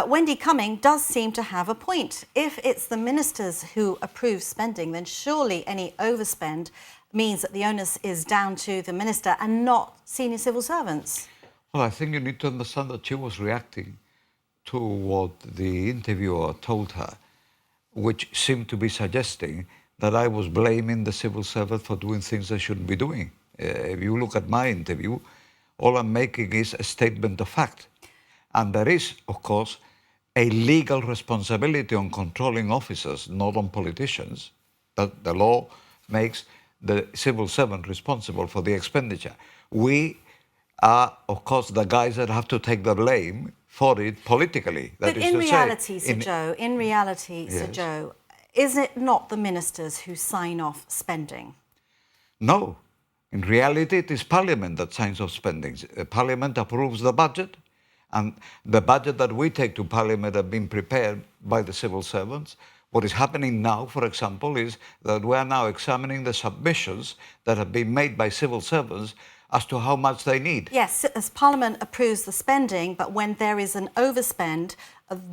Wendy Cumming does seem to have a point. If it's the ministers who approve spending, then surely any overspend means that the onus is down to the minister and not senior civil servants. Well, I think you need to understand that she was reacting to what the interviewer told her, which seemed to be suggesting that I was blaming the civil servant for doing things they shouldn't be doing. If you look at my interview, all I'm making is a statement of fact. And there is, of course, a legal responsibility on controlling officers, not on politicians, that the law makes the civil servant responsible for the expenditure. We are, of course, the guys that have to take the blame for it politically. But in reality, Sir Joe, Sir Joe, is it not the ministers who sign off spending? No. In reality, it is Parliament that signs off spending. Parliament approves the budget, and the budget that we take to Parliament have been prepared by the civil servants. What is happening now, for example, is that we are now examining the submissions that have been made by civil servants as to how much they need. Yes, as Parliament approves the spending, but when there is an overspend,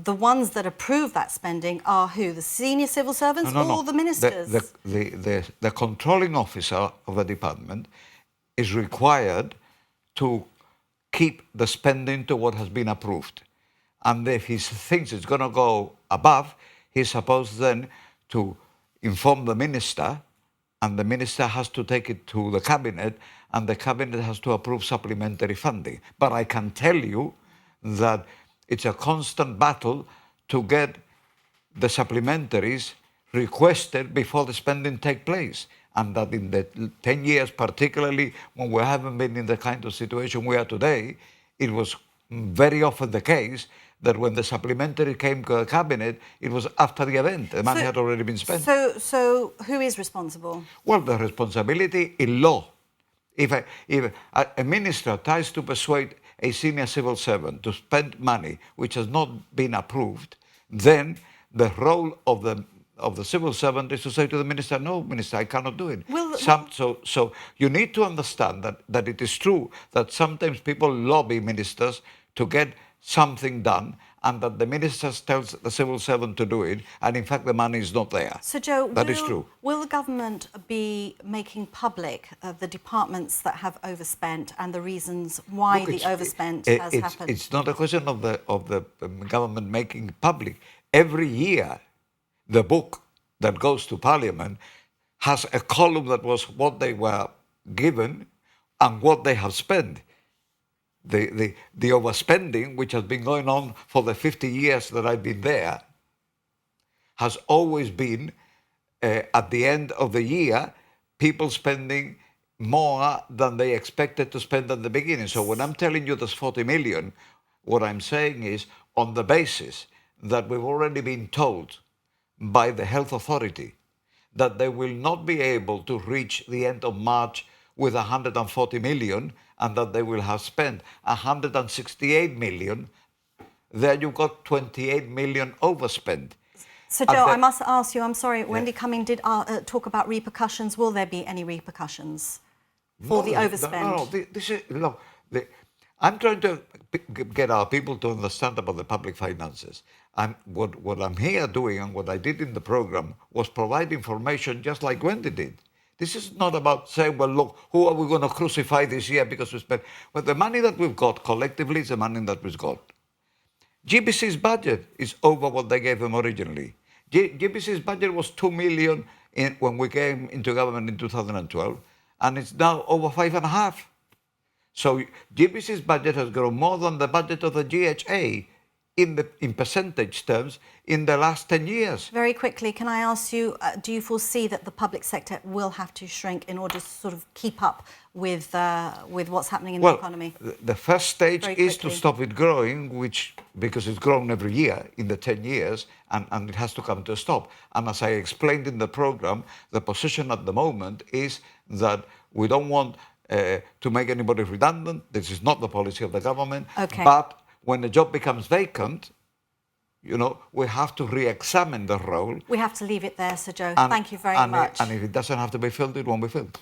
the ones that approve that spending are who? The senior civil servants or the ministers? The controlling officer of the department is required to keep the spending to what has been approved. And if he thinks it's going to go above, he's supposed then to inform the minister, and the minister has to take it to the cabinet, and the cabinet has to approve supplementary funding. But I can tell you that it's a constant battle to get the supplementaries requested before the spending takes place. And that in the 10 years, particularly when we haven't been in the kind of situation we are today, it was very often the case that when the supplementary came to the cabinet, it was after the event. The money had already been spent. So who is responsible? Well, the responsibility in law. If a minister tries to persuade a senior civil servant to spend money which has not been approved, then the role of the civil servant is to say to the minister, no, minister, I cannot do it. So you need to understand that it is true that sometimes people lobby ministers to get something done, and that the minister tells the civil servant to do it, and in fact the money is not there. So Joe, that is true. Will the government be making public the departments that have overspent and the reasons why the overspent has happened? It's not a question of the government making public. Every year, the book that goes to Parliament has a column that was what they were given and what they have spent. The overspending, which has been going on for the 50 years that I've been there, has always been, at the end of the year, people spending more than they expected to spend at the beginning. So when I'm telling you there's 40 million, what I'm saying is on the basis that we've already been told by the health authority that they will not be able to reach the end of March with 140 million, and that they will have spent 168 million, there you've got 28 million overspent. So Joe, I must ask you, I'm sorry, Wendy Cumming did talk about repercussions. Will there be any repercussions for the overspend? No, I'm trying to get our people to understand about the public finances. And what I'm here doing, and what I did in the program, was provide information just like Wendy did. This is not about saying, well, look, who are we going to crucify this year because we spent... Well, the money that we've got collectively is the money that we've got. GBC's budget is over what they gave them originally. GBC's budget was 2 million when we came into government in 2012, and it's now over 5.5. So GBC's budget has grown more than the budget of the GHA in percentage terms in the last 10 years. Very quickly, can I ask you, do you foresee that the public sector will have to shrink in order to sort of keep up with what's happening in the economy? The first stage is to stop it growing, because it's grown every year in the 10 years, and it has to come to a stop. And as I explained in the program, the position at the moment is that we don't want to make anybody redundant. This is not the policy of the government. Okay. But when the job becomes vacant, you know, we have to re-examine the role. We have to leave it there, Sir Joe. Thank you very much. And if it doesn't have to be filled, it won't be filled.